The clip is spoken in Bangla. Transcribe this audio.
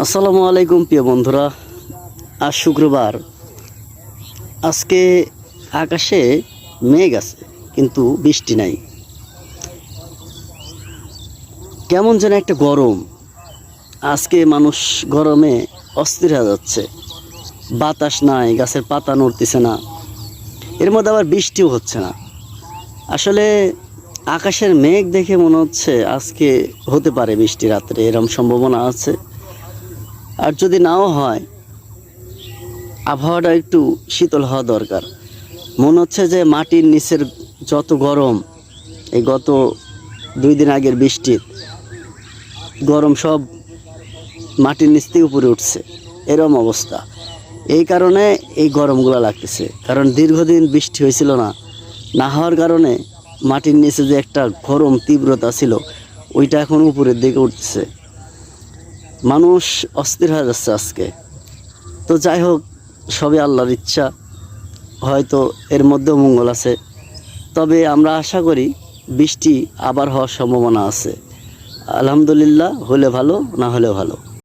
আসসালামু আলাইকুম প্রিয় বন্ধুরা। আজ শুক্রবার। আজকে আকাশে মেঘ আছে কিন্তু বৃষ্টি নাই। কেমন যেন একটা গরম। আজকে মানুষ গরমে অস্থির হয়ে যাচ্ছে। বাতাস নাই, গাছের পাতা নড়তেছে না, এর মধ্যে আবার বৃষ্টিও হচ্ছে না। আসলে আকাশের মেঘ দেখে মনে হচ্ছে আজকে হতে পারে বৃষ্টি, রাত্রে এরকম সম্ভাবনা আছে। আর যদি নাও হয়, আবহাওয়াটা একটু শীতল হওয়া দরকার। মনে হচ্ছে যে মাটির নিচের যত গরম, এই গত 2 দিন আগের বৃষ্টির গরম সব মাটির নিচ থেকে উপরে উঠছে, এরম অবস্থা। এই কারণে এই গরমগুলো লাগতেছে, কারণ দীর্ঘদিন বৃষ্টি হয়েছিল না। না হওয়ার কারণে মাটির নিচে যে একটা গরম তীব্রতা ছিল, ওইটা এখন উপরের দিকে উঠতেছে। মানুষ অস্থির হয়ে যাচ্ছে আজকে। তো যাই হোক, সবই আল্লাহর ইচ্ছা, হয়তো এর মধ্যেও মঙ্গল আছে। তবে আমরা আশা করি বৃষ্টি আবার হওয়ার সম্ভাবনা আছে। আলহামদুলিল্লাহ, হলে ভালো, না হলেও ভালো।